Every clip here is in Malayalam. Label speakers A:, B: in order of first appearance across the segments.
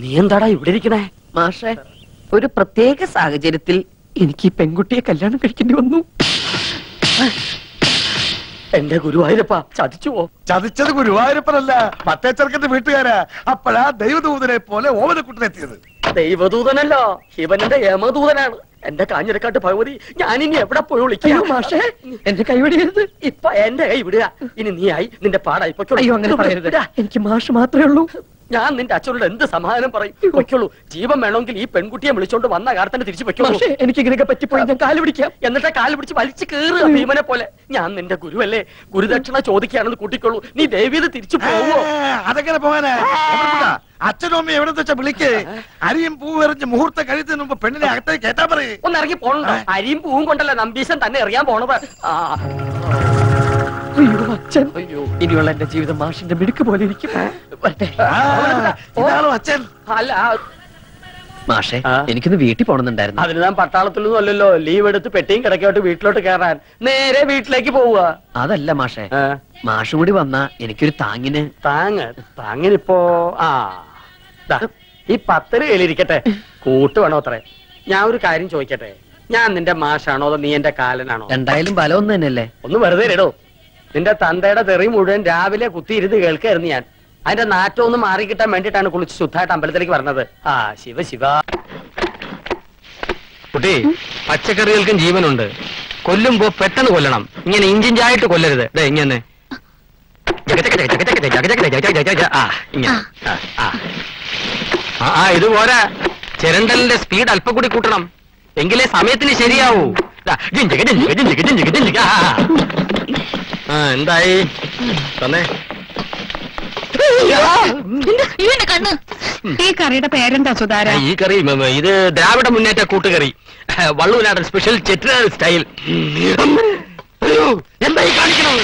A: നീ എന്താടാ ഇവിടെ ഇരിക്കണേ?
B: മാഷെ, ഒരു പ്രത്യേക സാഹചര്യത്തിൽ എനിക്ക് ഈ പെൺകുട്ടിയെ കല്യാണം കഴിക്കേണ്ടി വന്നു.
A: എന്റെ ഗുരുവായൂരപ്പ ചതിച്ചുവോ?
C: ചതിച്ചത് ഗുരുവായൂരപ്പനല്ല, മറ്റേ ചെറുക്കന്റെ വീട്ടുകാരാ. അപ്പോഴാ ദൈവദൂതനെ പോലെ ഓമനക്കുട്ടനെത്തിയത്.
A: ദൈവദൂതനല്ലോ, ശിവനന്റെ യമദൂതനാണ്. എന്റെ കാഞ്ഞിരക്കാട്ട് ഭഗവതി, ഞാനിനി എവിടെ പോയി വിളിക്കാം?
B: മാഷെ, എന്റെ കൈ വിടരുത്.
A: ഇപ്പൊ എന്റെ കൈ വിടുക. ഇനി നീ ആയി, നിന്റെ പാടായി പൊയ്ക്കോളൂ.
B: അയ്യോ, അങ്ങനെ പറയരുത്. എനിക്ക് മാഷ് മാത്രമേ ഉള്ളൂ.
A: ഞാൻ നിന്റെ അച്ഛനോട് എന്ത് സമാധാനം പറയും? പൊയ്ക്കോളൂ. ജീവൻ വേണമെങ്കിൽ ഈ പെൺകുട്ടിയെ വിളിച്ചോണ്ട് വന്ന കാലത്തന്നെ തിരിച്ചു പൊയ്ക്കോളൂ.
B: എനിക്ക് ഇങ്ങനെയൊക്കെ പറ്റിപ്പോയി ഞാൻ കാല് പിടിക്കാം.
A: എന്നിട്ട് കാല് പിടിച്ച് വലിച്ചു കയറുക ഭീമനെ പോലെ. ഞാൻ നിന്റെ ഗുരുവല്ലേ, ഗുരുദക്ഷിണ ചോദിക്കുകയാണെന്ന് കൂട്ടിക്കോളൂ. നീ ദേവീത് തിരിച്ചു പോവോ?
C: അതെങ്ങനെ പോകാനാ? അച്ഛനും അമ്മയും എവിടെ വെച്ചാ വിളിക്ക്. അരിയും പൂവും എറിഞ്ഞ് മുഹൂർത്തം കഴിയുന്നതിന് മുമ്പ് പെണ്ണിനെ അകത്തേക്ക് കേട്ടാ പറയേ.
A: ഒന്ന് ഇറങ്ങി പോണോ? അരിയും പൂവും കൊണ്ടല്ല നമ്പീശൻ തന്നെ എറിയാൻ പോണത്.
B: അയ്യോ അച്ഛൻ, ഇനിയുള്ള എന്റെ ജീവിതം മാഷിന്റെ മിടുക്ക് പോലെ ഇരിക്കും.
C: അച്ഛൻ
A: അല്ല
B: മാഷെ, എനിക്കൊന്ന് വീട്ടിൽ പോണെന്നുണ്ടായിരുന്നു.
A: അതിന് ഞാൻ പട്ടാളത്തിലൊന്നും അല്ലല്ലോ. ലീവ് എടുത്ത് പെട്ടിയും കിടക്കോട്ട് വീട്ടിലോട്ട് കയറാൻ നേരെ വീട്ടിലേക്ക് പോവുക.
B: അതല്ല മാഷെ, മാഷ് കൂടി വന്നാ എനിക്കൊരു താങ്ങിന്.
A: താങ്ങിനിപ്പോ ഈ 10 കയ്യിലിരിക്കട്ടെ. കൂട്ട് വേണോ അത്രേ? ഞാൻ ഒരു കാര്യം ചോദിക്കട്ടെ, ഞാൻ നിന്റെ മാഷാണോ അതോ നീ എന്റെ കാലനാണോ?
B: എന്തായാലും ബലം ഒന്ന് തന്നെയല്ലേ.
A: ഒന്ന് വെറുതെ ഇടോ. നിന്റെ തന്തയുടെ തെറി മുഴുവൻ രാവിലെ കുത്തിയിരുന്ന് കേൾക്കായിരുന്നു ഞാൻ. അതിന്റെ നാറ്റം ഒന്ന് മാറിക്കിട്ടാൻ വേണ്ടിട്ടാണ് കുളിച്ച് ശുദ്ധമായിട്ട് അമ്പലത്തിലേക്ക് പറഞ്ഞത്. ശിവ ശിവ. കുട്ടി, പച്ചക്കറികൾക്കും ജീവനുണ്ട്. കൊല്ലുമ്പോ പെട്ടെന്ന് കൊല്ലണം. ഇങ്ങനെ ഇഞ്ചിഞ്ചായിട്ട് കൊല്ലരുത്. ഇങ്ങനെ ഇത് പോരാ. ചിരണ്ടലിന്റെ സ്പീഡ് അല്പം കൂടി കൂട്ടണം, എങ്കിലേ സമയത്തിന് ശരിയാവൂ. എന്തായി തന്നെ?
D: ഈ കറിയുടെ പേരെന്താ സുധാര?
A: ഈ കറി ഇത് ദ്രാവിഡ മുന്നേറ്റ കൂട്ടുകറി, വള്ളൂനാടൻ സ്പെഷ്യൽ ചെട്ടിനാട് സ്റ്റൈൽ. എന്തായി കാണിക്കണത്?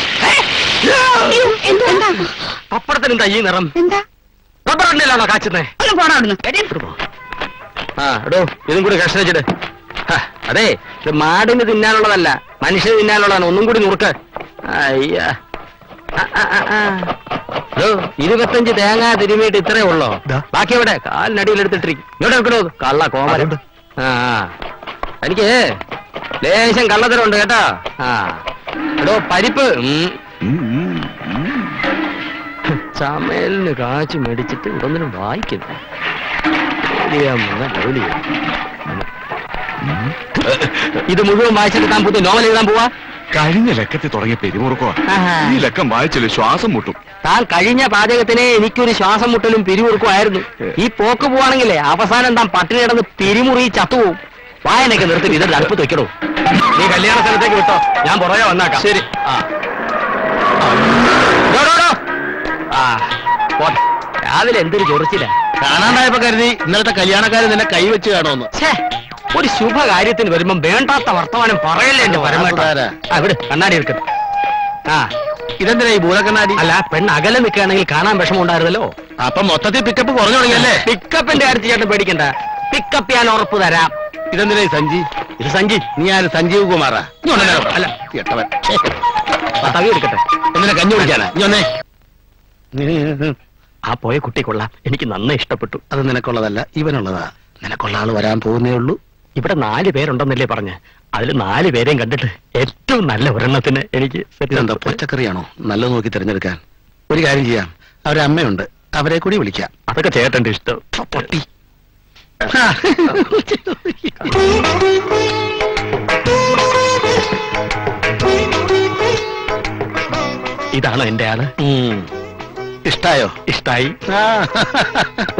A: പപ്പടത്തിന് എന്താ ഈ നിറം? റബ്ബർ എണ്ണയിലാണോ കാച്ചുന്നേ? എടോ, ഇതും കൂടി കഷ്ണം വെച്ചിട്ട്. അതെ, ഇത് മാടിന് തിന്നാനുള്ളതല്ല, മനുഷ്യന് തിന്നാനുള്ളതാണ്. ഒന്നും കൂടി നുറുക്ക്. 25 തേങ്ങ തിരുമിയിട്ട് ഇത്രേ ഉള്ളോ? ബാക്കി എവിടെ? കാലിനടിയിലെടുത്തിട്ടിരിക്കും. ഇങ്ങോട്ട് എടുക്കണോ? കള്ള കോമരം. എനിക്ക് ലേശം കള്ളത്തരമുണ്ട് കേട്ടോ. എടോ, പരിപ്പ് ചമയലിന് കാച്ചു മേടിച്ചിട്ട് ഇതൊന്നിനും വായിക്കുന്നു. ഇത് മുഴുവൻ വായിച്ചിട്ട് താൻ പുതിയ നോവൽ എഴുതാൻ പോവാ?
C: കഴിഞ്ഞ ലക്കത്തിൽ തുടങ്ങിയ പിരിമുറുക്കോ. ഈ ലക്കം വായിച്ചില്ല, ശ്വാസം മുട്ടും.
A: താൻ കഴിഞ്ഞ പാചകത്തിനെ എനിക്കൊരു ശ്വാസം മുട്ടലും പിരിമുറുക്കും ആയിരുന്നു. ഈ പോക്ക് പോവാണെങ്കിലേ അവസാനം താൻ പട്ടിണി കിടന്ന് പിരിമുറി ചത്തുപോകും. വായനൊക്കെ നിർത്തി ഇതിന്റെ അടുപ്പ് വെക്കണോ? നീ കല്യാണ സ്ഥലത്തേക്ക് വിട്ടോ, ഞാൻ പുറകെ വന്നാക്കാം. ശരി. രാവിലെ എന്തൊരു ചൊറിച്ചില്ല.
C: കാണാണ്ടായപ്പോ കരുതി ഇന്നലത്തെ കല്യാണക്കാരൻ നിന്നെ കൈവച്ച് കാണുമെന്ന്.
A: ഒരു ശുഭകാര്യത്തിന് വരുമ്പോ വേണ്ടാത്ത വർത്തമാനം പറയല്ലേ എന്റെ പരമാവധി. അവിടെ കണ്ണാടി എടുക്കും.
C: ഇതെന്തിനാ ഈ ഭൂതക്കണ്ണാടി?
A: അല്ല, പെണ്ണ് അകലെ നിൽക്കുകയാണെങ്കിൽ കാണാൻ വിഷമം ഉണ്ടായിരുന്നല്ലോ.
C: അപ്പൊ മൊത്തത്തിൽ പിക്കപ്പ് കുറഞ്ഞു തുടങ്ങിയല്ലേ?
A: പിക്കപ്പിന്റെ കാര്യത്തിൽ ചേട്ടൻ പേടിക്കണ്ട, പിക്കപ്പ് ഞാൻ ഉറപ്പ് തരാം.
C: ഇതെന്തിനാ ഈ സഞ്ജി?
A: ഇത് സഞ്ജി.
C: നീ ആര്? സഞ്ജീവ് കുമാറാ?
A: അല്ല,
C: കേട്ടവൻ.
A: തവി എടുക്കട്ടെ.
C: എന്തിനാ കഞ്ഞി കുടിക്കാനാ?
A: ആ പോയ കുട്ടി കൊള്ളാം, എനിക്ക് നന്നായി ഇഷ്ടപ്പെട്ടു.
C: അത് നിനക്കുള്ളതല്ല, ഇവനുള്ളതാ. നിനക്കുള്ള ആള് വരാൻ പോകുന്നേ ഉള്ളൂ.
A: ഇവിടെ 4 പേരുണ്ടെന്നല്ലേ പറഞ്ഞ്? അതിൽ 4 പേരെയും കണ്ടിട്ട് ഏറ്റവും നല്ല ഒരെണ്ണത്തിന് എനിക്ക്
C: എന്താ പച്ചക്കറിയാണോ നല്ലത് നോക്കി തിരഞ്ഞെടുക്കാൻ? ഒരു കാര്യം ചെയ്യാം, അവരമ്മയുണ്ട്, അവരെ കൂടി വിളിക്കാം.
A: അതൊക്കെ ചേട്ടന്റെ ഇഷ്ടം.
C: പൊട്ടി.
A: ഇതാണോ എന്റെ ആള്?
C: ഇഷ്ടായോ?
A: ഇഷ്ടായി.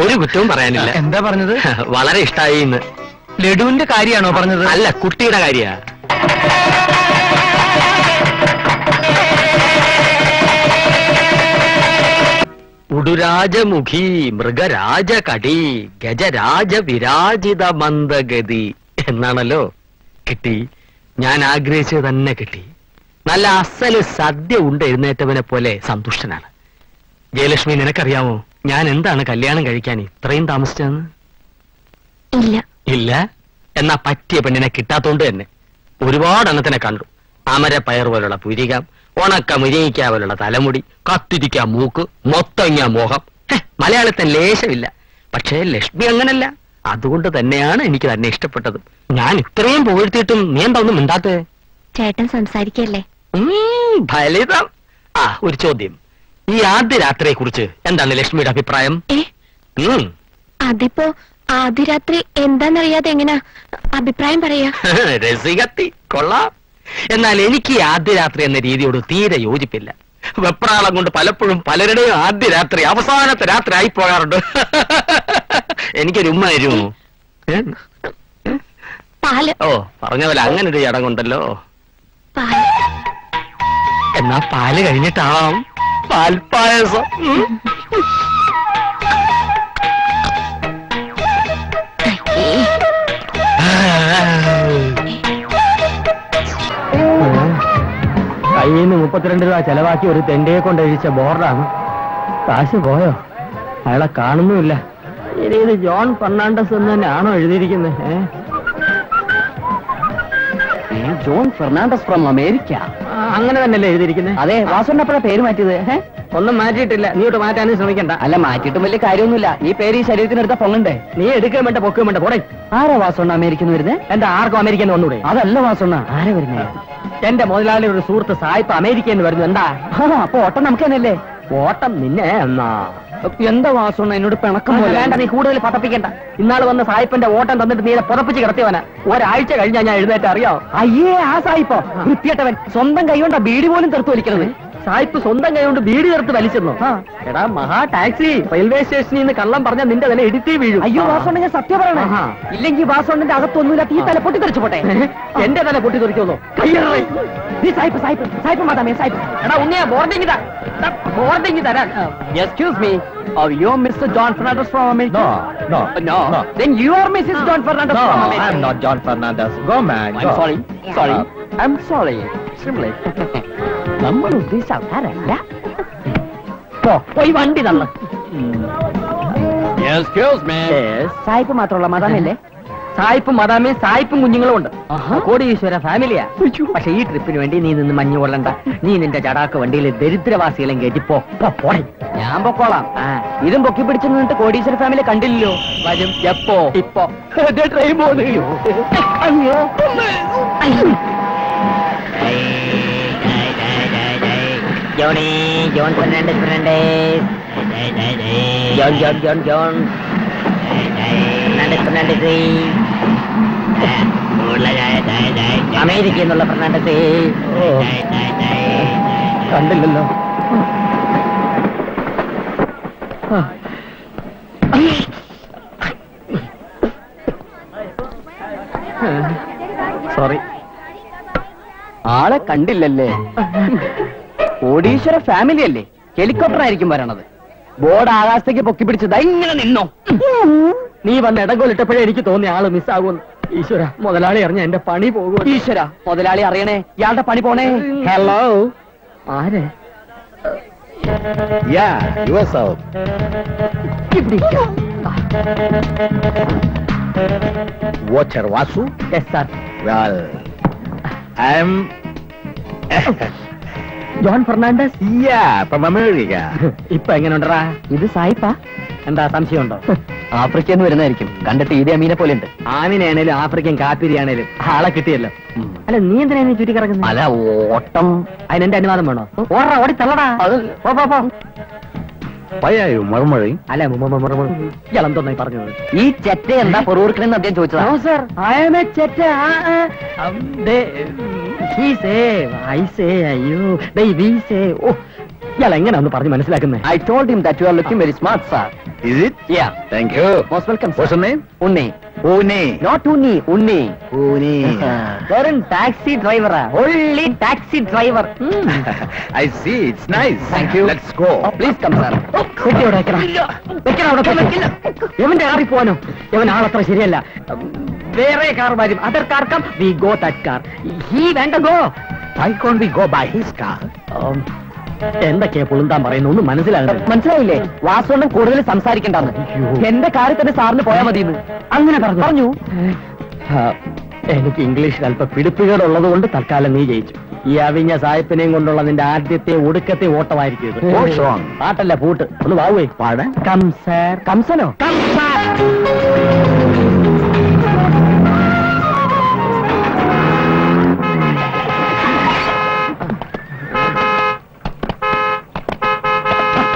A: ഒരു കുറ്റവും പറയാനില്ല.
B: എന്താ പറഞ്ഞത്?
A: വളരെ ഇഷ്ടായി. ഇന്ന്
B: ലഡുവിന്റെ കാര്യമാണോ പറഞ്ഞത്?
A: അല്ല, കുട്ടിയുടെ കാര്യ. ഉടുരാജമുഖി മൃഗരാജകടി ഗജരാജ വിരാജിത മന്ദഗതി എന്നാണല്ലോ. കിട്ടി, ഞാൻ ആഗ്രഹിച്ചത് തന്നെ കിട്ടി. നല്ല അസല് സദ്യ ഉണ്ട് എഴുന്നേറ്റവനെ പോലെ സന്തുഷ്ടനാണ്. ജയലക്ഷ്മി, നിനക്കറിയാമോ ഞാൻ എന്താണ് കല്യാണം കഴിക്കാൻ ഇത്രയും താമസിച്ചതെന്ന്?
D: ഇല്ല.
A: ഇല്ല? എന്നാ പറ്റിയ പെണ്ണിനെ കിട്ടാത്തോണ്ട് തന്നെ. ഒരുപാട് എണ്ണത്തിനെ കണ്ടു. അമരപ്പയർ പോലുള്ള പുരികം, ഉണക്ക മുരിങ്ങിക്ക പോലുള്ള തലമുടി, കത്തിരിക്ക മൂക്ക്, മൊത്തങ്ങ മോഹം. മലയാളത്തിൽ ലേശമില്ല. പക്ഷേ ലക്ഷ്മി അങ്ങനല്ല. അതുകൊണ്ട് തന്നെയാണ് എനിക്ക് തന്നെ ഇഷ്ടപ്പെട്ടത്. ഞാൻ ഇത്രയും പുകഴ്ത്തിയിട്ടും നീ എന്താ ഒന്നും മിണ്ടാത്തേ?
D: ചേട്ടൻ സംസാരിക്കല്ലേ?
A: ഫലിതം. ഒരു ചോദ്യം. ഈ ആദ്യ രാത്രിയെ കുറിച്ച് എന്താണ് ലക്ഷ്മിയുടെ അഭിപ്രായം?
D: അതിപ്പോ ആദ്യ രാത്രി എന്താന്നറിയാതെ എങ്ങനാ അഭിപ്രായം പറയാ?
A: രസികത്തി കൊള്ളാം. എന്നാൽ എനിക്ക് ഈ ആദ്യ രാത്രി എന്ന രീതിയോട് തീരെ യോജിപ്പില്ല. വെപ്രാളം കൊണ്ട് പലപ്പോഴും പലരുടെയും ആദ്യ രാത്രി അവസാനത്തെ രാത്രി ആയി പോകാറുണ്ട്. എനിക്കൊരു ഉമ്മ തരുമോ?
D: പാല്.
A: ഓ, പറഞ്ഞ പോലെ അങ്ങനെ ഒരു ചടങ്ങുണ്ടല്ലോ.
D: പാല്.
A: എന്നാ പാല് കഴിഞ്ഞിട്ടാവാം പാൽപ്പായസം. കയ്യിൽ നിന്ന് 32 രൂപ ചെലവാക്കി ഒരു തെണ്ടയെ കൊണ്ട് എഴുതിച്ച ബോർഡാണ്. കാശ് പോയോ? അയാളെ കാണുന്നുമില്ല. ഇനി ഇത് ജോൺ ഫെർണാണ്ടസ് എന്ന് തന്നെയാണോ എഴുതിയിരിക്കുന്നത്?
B: John Fernandes from America.
A: അങ്ങനെ തന്നെയല്ലേ എഴുതിയിരിക്കുന്നത്?
B: അതെ, വാസുണ്ണപ്പഴ പേര് മാറ്റിയത്.
A: ഒന്നും മാറ്റിയിട്ടില്ല. നീ ഇട്ട് മാറ്റാനും ശ്രമിക്കണ്ട.
B: അല്ല, മാറ്റിയിട്ടും വലിയ കാര്യമൊന്നുമില്ല. ഈ പേര് ഈ ശരീരത്തിനെടുത്ത പൊങ്ങണ്ടേ?
A: നീ എടുക്കുകയും വേണ്ട പൊക്കുകയും വേണ്ട. പോടെ.
B: ആരാ വാസുണ്ണ അമേരിക്കന്ന് വരുന്നത്?
A: എന്റെ ആർക്കും അമേരിക്കന്ന് വന്നൂടെ?
B: അതല്ല വാസുണ്ണ. ആരാ വരുന്നത്?
A: എന്റെ മുതലാളി ഒരു സുഹൃത്ത് സായിപ്പ് അമേരിക്കയിൽ നിന്ന് വരുന്നു. എന്താ?
B: അപ്പൊ ഓട്ടം നമുക്ക് തന്നെയല്ലേ?
A: ഓട്ടം നിന്നെ എന്നാ?
B: എന്താ വാസുണ്ണ എന്നോട് പിണക്കം പോലെ?
A: വേണ്ട, നീ കൂടുതൽ പതപ്പിക്കണ്ട. ഇന്നാള് വന്ന് സായിപ്പിന്റെ ഓട്ടം തന്നിട്ട് നീ പുറപ്പിച്ച് കിടത്തിയവനാ. ഒരാഴ്ച കഴിഞ്ഞാ ഞാൻ എഴുന്നേറ്റ് അറിയാം.
B: അയ്യേ, ആ സായിപ്പോ വൃത്തിയേട്ടവൻ. സ്വന്തം കൈ കൊണ്ടാ ബീഡി പോലും തെറുത്ത് വലിക്കുന്നത്.
A: സായിപ്പ് സ്വന്തം കൈ കൊണ്ട് ബീഡി ചേർത്ത് വലിച്ചെന്നു. എടാ മഹാ ടാക്സി, റെയിൽവേ സ്റ്റേഷനിൽ നിന്ന് കള്ളം പറഞ്ഞാൽ നിന്റെ തന്നെ ഇടിത്തി വീഴും.
B: അയ്യോ വാസുണ്ണ, ഞാൻ സത്യം പറയണേ. ഇല്ലെങ്കിൽ വാസുണ്ണന്റെ അകത്തൊന്നുമില്ല. ഈ തല പൊട്ടി തെറിച്ചു പോട്ടെ.
A: എന്റെ തല പൊട്ടി തെറിക്കുന്നു.
B: നീ സായിപ്പ് സായിപ്പ് സായിപ്പ് മാതാമേ സായിപ്പ്.
A: എടാ ഉണ്ണിയാ, ബോർഡിംഗ് ബോർഡിംഗ് തരാൻ.
B: Excuse me, are you Mr. John Fernandez from America? No. Then you are Mrs. John Fernandez from America.
C: I'm not John Fernandez. Go, man.
B: I'm sorry. Simply. നമ്മൾ ഉദ്ദേശിച്ച ആൾക്കാരല്ല.
A: പോയി വണ്ടി തന്ന.
B: സായിപ്പ് മാത്രമുള്ള മതാമല്ലേ?
A: സായിപ്പും മദാമേ, സായിപ്പും കുഞ്ഞുങ്ങളും ഉണ്ട്. കോടീശ്വര ഫാമിലിയാ. പക്ഷെ ഈ ട്രിപ്പിന് വേണ്ടി നീ നിന്ന് മഞ്ഞു കൊള്ളണ്ട. നീ നിന്റെ ചടാക്ക് വണ്ടിയിൽ ദരിദ്രവാസികളും കയറ്റി പോടെ.
B: ഞാൻ പൊക്കോളാം. ഇതും പൊക്കി പിടിച്ചു നിന്നിട്ട് കോടീശ്വര ഫാമിലി കണ്ടില്ലല്ലോ.
A: വരും. എപ്പോ?
B: ഇപ്പൊ
A: ട്രെയിൻ പോകുന്നു.
B: അയ്യോ.
A: John Fernandes John Fernandes America എന്നുള്ള ഫെർണാണ്ടസ്.
B: കണ്ടില്ലല്ലോ.
A: സോറി.
B: ആളെ കണ്ടില്ലല്ലേ? കോടീശ്വര ഫാമിലി അല്ലേ? ഹെലികോപ്റ്റർ ആയിരിക്കും വരണത്. ബോർഡ് ആകാശത്തേക്ക് പൊക്കി പിടിച്ചത് ഇങ്ങനെ നിന്നോ.
A: നീ വന്ന് ഇടങ്കോലിട്ടപ്പോഴേ എനിക്ക് തോന്നിയ ആള് മിസ്സാകുമെന്ന്. ഈശ്വര, മുതലാളി അറിഞ്ഞ എന്റെ പണി പോകും.
B: ഈശ്വര, മുതലാളി അറിയണേ, ഇയാളുടെ പണി പോണേ.
A: ഹലോ, ആരെ?
C: Watcher Vasu?
A: Yes, sir.
C: Well, I'm
A: John Fernandes.
C: from America.
A: ഇപ്പൊ എങ്ങനെയുണ്ടറാ?
B: ഇത് സായിപ്പാ?
A: എന്താ സംശയമുണ്ടോ?
B: ആഫ്രിക്കയിൽ നിന്ന് വരുന്നതായിരിക്കും. കണ്ടിട്ട് ഈദി അമീനെ പോലെ ഉണ്ട്.
A: ആമിനാണേലും ആഫ്രിക്കൻ കാപ്പിരിയാണേലും ആളെ കിട്ടിയല്ലോ. അല്ല, നീ എന്തിനാ നീ ചുറ്റി കിടക്കുന്നത്?
B: അല്ല, ഓട്ടം.
A: അതിനെന്റെ അനുവാദം വേണോ? ഓടാ, ഓടി തള്ളടാ. പോ.
C: Why are you murmuring?
A: അല്ല, ഇയാളെന്തോന്നായി പറഞ്ഞത്?
B: ഈ ചെറ്റ എന്താ പൊറുവർക്കണെന്ന് അദ്ദേഹം ചോദിച്ചതാ.
A: No, sir. I am a ചെറ്റ. He say, I say, അയ്യോ, we say. ഓ, ഇയാൾ എങ്ങനെ ഒന്ന് പറഞ്ഞ് മനസ്സിലാക്കുന്നേ?
B: I told him that you are looking very smart, sir.
C: Is it?
B: Yeah.
C: Thank you.
B: Most welcome, sir.
C: What's your name?
B: Unni.
C: Uni.
B: Not Unni, Unni.
C: Uni.
A: വെറും ടാക്സി ഡ്രൈവറാ. Only taxi driver.
C: I see. It's nice.
B: Thank you.
C: Let's go.
B: Oh, please come, sir.
A: എവന്റെ കാറിൽ പോവാനോ? എവൻ ആളത്ര ശരിയല്ല. വേറെ കാർ വരും. Other car come, we go that car. He വേണ്ട go.
C: Why can't we go by his car?
A: എന്തൊക്കെയാ പുളുന്താൻ പറയുന്നു? ഒന്നും മനസ്സിലാകുന്നില്ല.
B: മനസ്സിലായില്ലേ? വാസുണ്ണൻ കൂടുതൽ സംസാരിക്കണ്ടെന്ന്. എന്റെ കാറിൽ തന്നെ സാറിന് പോയാൽ മതിയെന്ന്
A: അങ്ങനെ പറഞ്ഞു. എനിക്ക് ഇംഗ്ലീഷിൽ അല്പം പിടിപ്പുകേടുള്ളത് കൊണ്ട് തൽക്കാലം നീ ജയിച്ചു.
B: ഈ അവിഞ്ഞ സായിപ്പിനെയും കൊണ്ടുള്ള നിന്റെ ആദ്യത്തെ ഒടുക്കത്തെ ഓട്ടമായിരിക്കും ഇത്. പാട്ടല്ല പൂട്ട്. ഒന്ന് വാവേ പാടാൻ. കംസനോ?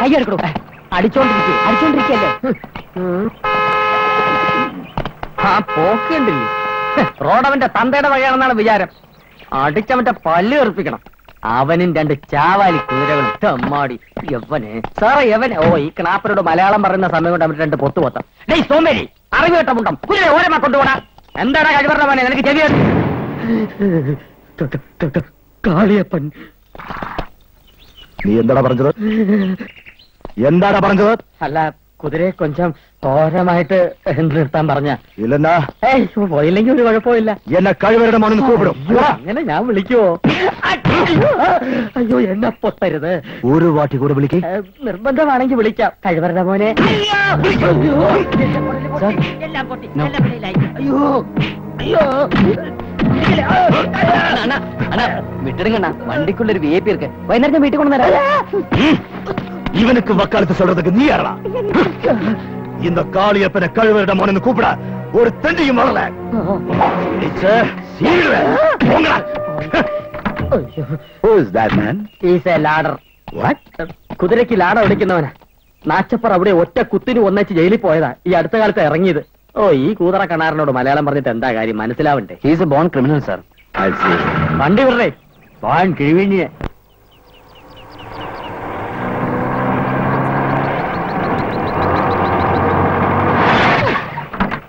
B: കയ്യെടുക്കണോ? അടിച്ചോണ്ടിരിക്കല്ലേ? ആ പോക്കണ്ടില്ലേ? റോഡവന്റെ തന്തയുടെ വകയാണെന്നാണ് വിചാരം. അടിച്ചവന്റെ പല്ല് കറുപ്പിക്കണം. അവനും 2 ചാവാലി കുതിരകളും തെമ്മാടി. യവനെ സാറേ യവനെ. ഓ, ഈ ക്ലാപ്പനോട് മലയാളം പറയുന്ന സമയം കൊണ്ട് അവൻ 2 പൊത്തു പൊത്താം. ഡേയ് സോമേരി, അറിവ് കേട്ടമുണ്ടം കുതിര ഓരമാ കൊണ്ടുപോടാ. എന്താടാ കഴിവറ മോനെ, നിനക്ക് ചെവി കാളിയപ്പൻ.
C: നീ എന്താടാ പറഞ്ഞത്?
B: അല്ല, കുതിരയെ കൊഞ്ചം തോരമായിട്ട് നിർത്താൻ പറഞ്ഞ.
C: ഇല്ലെന്നാ?
B: പോയില്ലെങ്കിൽ ഒരു കുഴപ്പമില്ല.
C: എന്നെ കഴിവരുടെ മോനെന്ന് കൂപ്പിടും.
B: അങ്ങനെ ഞാൻ വിളിക്കുവോ? അയ്യോ, എന്നെ പൊട്ടരുത്.
C: ഒരു വാട്ടി കൂടെ വിളിക്കേ.
B: നിർബന്ധമാണെങ്കിൽ വിളിക്കാം. കഴിവരുടെ മോനെ. വിട്ടിടുങ്ങണ്ണ, വണ്ടിക്കുള്ളൊരു VIP ഇருக்கு. വൈകുന്നേരം വീട്ടിൽ കൊണ്ടുവരാം.
C: இவனுக்கு வக்காலத்து சொல்றதுக்கு நீ யாரா? இந்த காளியப்பனை கழுவரிட மோனன்னு கூப்பிட ஒரு தண்டியும் வரல. Who is that man?
B: He is a ladder.
C: What?
B: കുതിരയ്ക്ക് ലാട ഒടിക്കുന്നവനാ. നാച്ചപ്പർ അവിടെ ഒറ്റ കുത്തിന് ഒന്നിച്ച് ജയിലിൽ പോയതാ. ഈ അടുത്ത കാലത്ത് ഇറങ്ങിയത്. ഓ, ഈ കൂതറ കണാറിനോട് മലയാളം പറഞ്ഞിട്ട് എന്താ കാര്യം? മനസ്സിലാവണ്ടേ? He is a born criminal, sir.
C: I see.
B: വണ്ടി വിടേ. വാൻ കിഴിവിഞ്ഞ്.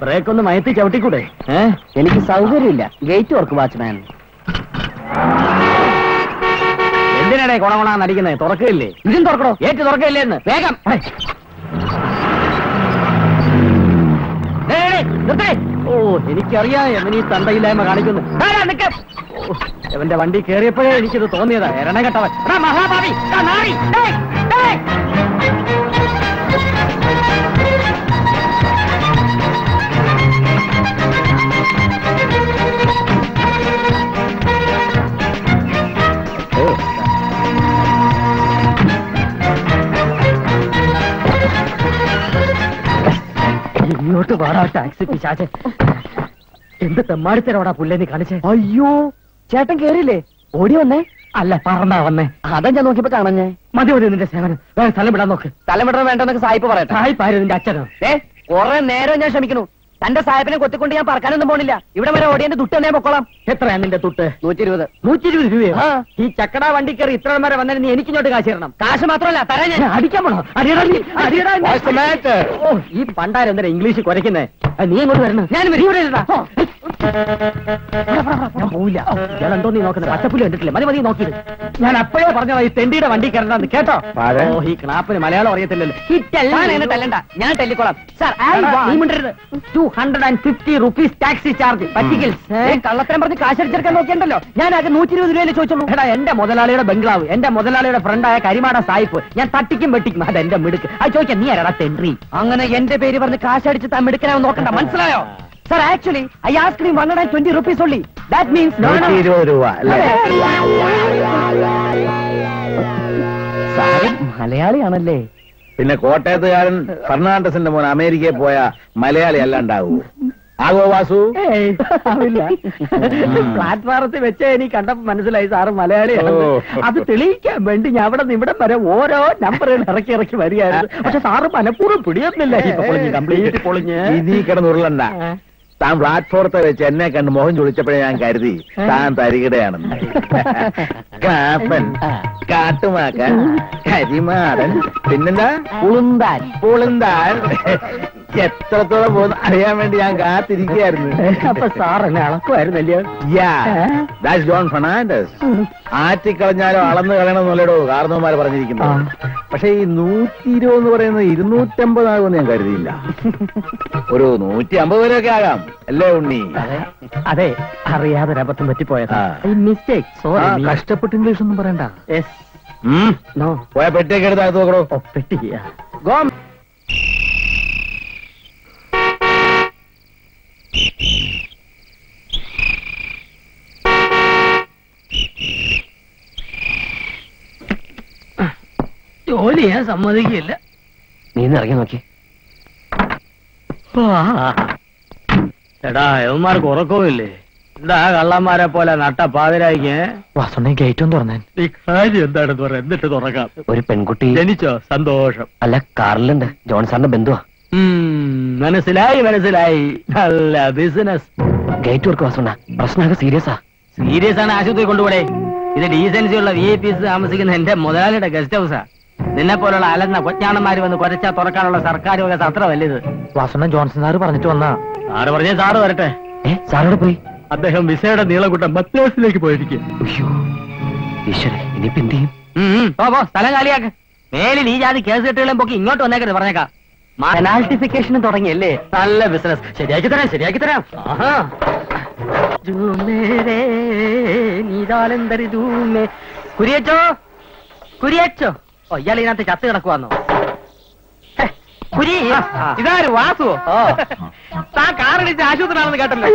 B: ബ്രേക്ക് ഒന്ന് മയത്തി ചവിട്ടിക്കൂടെ? എനിക്ക് സൗകര്യമില്ല. Gate work watchman. എന്തിനാടേ കൊണകൊണാന്ന് അടിക്കുന്നത്? തുറക്കില്ലേ? ഇതും തുറക്കണോ? ഗേറ്റ് തുറക്കില്ലേ എന്ന് വേഗം. ഓ, എനിക്കറിയാം എവൻ ഈ തണ്ടയില്ലായ്മ കാണിക്കുന്നു. എവന്റെ വണ്ടി കയറിയപ്പോഴേ എനിക്കിത് തോന്നിയതാ. എരണകെട്ടവൻ മഹാഭാവി. ഇങ്ങോട്ട് വാടാ ടാക്സി പിശാചെ. എന്ത് തെമ്മാടിത്തരോടാ പുല്ലേ നീ കാണിച്ചേ? അയ്യോ, ചേട്ടൻ കേറിയില്ലേ? ഓടി വന്നേ? അല്ല, പറന്നാ വന്നേ. അതാ ഞാൻ നോക്കിയപ്പോ കാണഞ്ഞേ. മതി മതി നിന്റെ സേവനം. വേറെ സ്ഥലം വിടാൻ നോക്ക്. സ്ഥലം വിടണം വേണ്ടെന്നൊക്കെ സായിപ്പ് പറയട്ടെ. സായിപ്പാര് നിന്റെ അച്ഛനോ? കുറെ നേരം ഞാൻ ശ്രമിക്കണു. തന്റെ സാഹിബിനെ കൊത്തിക്കൊണ്ട് ഞാൻ പറക്കാനൊന്നും പോണില്ല. ഇവിടെ വരെ ഓടിയന്റെ തുട്ട് തന്നെ പൊക്കോളാം. എത്രയാ നിന്റെ തുട്ട്? 120. 120 രൂപയോ? ഈ ചക്കട വണ്ടി കയറി ഇത്ര വരെ വന്നതിന് നീ എനിക്കിങ്ങോട്ട് കാശ് തരണം. കാശ് മാത്രമല്ല തരാൻ. ഞാൻ അടിക്കാൻ പോണോ? ഓ, ഈ പണ്ടാരം എന്തിനാ ഇംഗ്ലീഷ് കുരയ്ക്കുന്നേ? നീ എങ്ങോട്ട് വരണം? ഞാൻ ഞാൻ പോവില്ല. ഞാൻ എന്തോ നീ നോക്കുന്നത്? പച്ചപ്പുല്ല് കണ്ടിട്ടില്ല. മതി മതി നോക്കിയത്. ഞാൻ അപ്പോഴേ പറഞ്ഞതാ ഈ തെണ്ടിയുടെ വണ്ടി കയറണ്ടെന്ന്. കേട്ടോ? ഓ, ഈ ക്ലാപ്പിന് മലയാളം അറിയത്തില്ലല്ലോ. തല്ലണ്ട, ഞാൻ തല്ലിക്കോളാം. സാർ, നീ മിണ്ടരുത്. 250 rupees ടാക്സി ചാർജ്. പറ്റിക്കൽ കള്ളത്തരം പറഞ്ഞ് കാശടിച്ചെടുക്കാൻ നോക്കിയണ്ടല്ലോ. ഞാൻ ആകെ 120 രൂപയിലെ ചോദിച്ചോളൂ. എടാ, എന്റെ മുതലാളിയുടെ ബംഗ്ലാവ്, എന്റെ മുതലാളിയുടെ ഫ്രണ്ടായ കരിമാട സായിപ്പ്. ഞാൻ തട്ടിക്കും വെട്ടിക്കും. അതെന്റെ മിടുക്ക്. അത് ചോദിക്കാൻ നീ ആരാടാ തെണ്ടി? അങ്ങനെ എന്റെ പേര് പറഞ്ഞ് കാശടിച്ച് താൻ മിടുക്കനാവും നോക്കണ്ട. മനസ്സിലായോ? Sir, actually, I asked him 120 rupees only. That means...
C: 120 രൂപ.
B: സാറ് മലയാളിയാണല്ലേ?
C: പിന്നെ കോട്ടയത്തുകാരൻ ഫെർണാണ്ടസിന്റെ മോൻ അമേരിക്കയിൽ പോയ മലയാളി അല്ലാണ്ടാവൂ. ആകോ വാസു?
B: പ്ലാറ്റ്ഫോറത്തിൽ വെച്ച് എനിക്ക് കണ്ടപ്പോ മനസ്സിലായി സാറ് മലയാളിയാണ്. അത് തെളിയിക്കാൻ വേണ്ടി ഞാൻ അവിടെ നിന്ന് ഇവിടം വരെ ഓരോ നമ്പറുകൾ ഇറക്കി വരികയായിരുന്നു. പക്ഷെ സാറ് മനഃപൂർവ്വം പിടിയൊന്നുമില്ല. കംപ്ലീറ്റ് പൊളിഞ്ഞ്
C: നീ കിടന്നുരുളണ്ട. താൻ പ്ലാറ്റ്ഫോറത്തെ വെച്ച് എന്നെ കണ്ട് മുഖം ചൊളിച്ചപ്പോഴേ ഞാൻ കരുതി താൻ തരികിടയാണെന്ന്. കാപ്പൻ, കാട്ടുമാക്കൻ, കരിമാടൻ, പിന്നെന്താ പുളുന്താൻ. പുളുന്താൻ എത്രത്തോളം പോകുന്നു അറിയാൻ വേണ്ടി ഞാൻ കാത്തിരിക്കുകയായിരുന്നു.
B: അപ്പൊ സാർ എന്നെ അളക്കുമായിരുന്നല്ലോ.
C: John Fernandez. ആറ്റിക്കളഞ്ഞാലോ അളന്ന് കളയണമെന്നല്ലോ കാരണവന്മാർ പറഞ്ഞിരിക്കുന്നു. പക്ഷെ ഈ 120 എന്ന് പറയുന്നത് 250 ആകുമെന്ന് ഞാൻ കരുതിയില്ല. ഒരു 150 വരെയൊക്കെ ആകാം അല്ലേ ഉണ്ണി?
B: അതെ, അറിയാതെ അബദ്ധം പറ്റിപ്പോയതാ. മിസ്റ്റേക്ക്. സോറി.
C: കഷ്ടപ്പെട്ട് ഇംഗ്ലീഷ് ഒന്നും പറയണ്ട.
B: നോ.
C: പോയ പെട്ടിയൊക്കെ എടുത്ത് അകത്ത് നോക്കണോ?
B: പെട്ടി
A: ജോലി ഞാൻ സമ്മതിക്കില്ല.
B: നീ ഇറങ്ങി നോക്കി.
A: എടാ യവന്മാർക്ക് ഉറക്കമില്ലേ? എന്താ കള്ളന്മാരെ പോലെ നട്ട പാതിരായിക്ക്?
B: വാസുണ്ണി ഗേറ്റും തുറന്നേൻ.
A: ഈ കാര്യം എന്താണെന്ന് പറയാം, എന്നിട്ട് തുറക്കാം.
B: ഒരു പെൺകുട്ടി
A: ജനിച്ചോ? സന്തോഷം.
B: അല്ല, കാറിലുണ്ട്. ജോൺ സാറിന്റെ ബന്ധുവാ.
A: മനസ്സിലായി മനസ്സിലായി. നല്ല ബിസിനസ്.
B: Gate work വാസുണ്ണ. പ്രശ്നമൊക്കെ സീരിയസാ.
A: സീരിയസ് ആണ്, ആശുപത്രി കൊണ്ടുപോടെ. ഇത് ഡീസൻസി ഉള്ള VIP താമസിക്കുന്ന എന്റെ മുതലാളിയുടെ ഗസ്റ്റ് ഹൗസാ. നിന്നെ പോലുള്ള അലന്ന കൊച്ചാണന്മാര് വന്ന് കുരച്ചാ തുറക്കാനുള്ള സർക്കാർ വക സത്രമല്ല ഇത്.
B: വാസുണ്ണ ജോൺസൺ സാറ് പറഞ്ഞിട്ട് വന്നാ.
A: സാറ് പറഞ്ഞേ സാറ് വരട്ടെ.
B: സാറോട് പോയി.
A: അദ്ദേഹം വിസയുടെ നീളക്കൂട്ടം മദ്രാസിലേക്ക് പോയിരിക്കും.
B: ഇനിയിപ്പോ എന്ത് ചെയ്യും?
A: പോ, സ്ഥലം കാലിയാക്ക്. മേലിൽ ഈ ജാതി കേസ് കെട്ടുകളും പൊക്കി ഇങ്ങോട്ട് വന്നേക്കരുത് പറഞ്ഞേക്കാം.
B: പെനാൽറ്റിഫിക്കേഷന് തുടങ്ങിയല്ലേ?
A: നല്ല ബിസിനസ്. ശരിയാക്കി തരാം, ശരിയാക്കി തരാം. കുരിയച്ചോ, കുരിയച്ചോ. ഓ, ഇയാൾ ഇതിനകത്ത് ചത്ത് കിടക്കുവാന്നോ? ഇതാര് വാസുവോ? താൻ കാറടിച്ച് ആശുപത്രിയാണെന്ന് കേട്ടല്ലോ.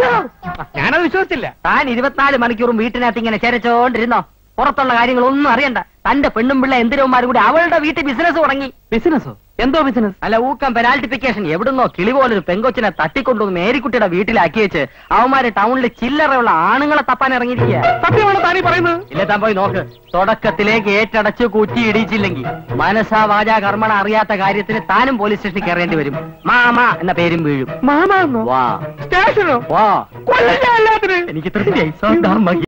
A: ഞാനത് വിശ്വസിച്ചില്ല. താൻ 24 മണിക്കൂറും വീട്ടിനകത്ത് ഇങ്ങനെ ചെരച്ചോണ്ടിരുന്നോ? പുറത്തുള്ള കാര്യങ്ങളൊന്നും അറിയണ്ട. തന്റെ പെണ്ണും പിള്ള എന്തിനവന്മാരും കൂടി അവളുടെ വീട്ടിൽ ബിസിനസ് തുടങ്ങി.
B: ബിസിനസ്സോ? എന്തോ ബിസിനസ്?
A: അല്ല, ഊക്കം പെനാൽറ്റിഫിക്കേഷൻ. എവിടുന്നോ കിളി പോലൊരു പെങ്കൊച്ചിനെ തട്ടിക്കൊണ്ടുവന്ന് മേരിക്കുട്ടിയുടെ വീട്ടിലാക്കി വെച്ച് അവന്മാര് ടൗണിൽ ചില്ലറയുള്ള ആണുങ്ങളെ തപ്പാൻ ഇറങ്ങിയിരിക്കുക.
B: സത്യമാണ് താനീ പറയുന്നത്?
A: ഇല്ല, താൻ പോയി നോക്ക്. തുടക്കത്തിലേക്ക് ഏറ്റടച്ച് കുറ്റി ഇടിച്ചില്ലെങ്കിൽ മനസാ വാചാ കർമ്മണ അറിയാത്ത കാര്യത്തിന് താനും പോലീസ് സ്റ്റേഷനിൽ കയറേണ്ടി വരും. മാമ എന്ന പേരും വീഴും.
B: മാമാന്നോ?
A: വാ
B: സ്റ്റേഷനോ?
A: വാ.
B: കൊല്ലം എല്ലാത്തിനും.
A: എനിക്ക് തൃപ്തിയായി.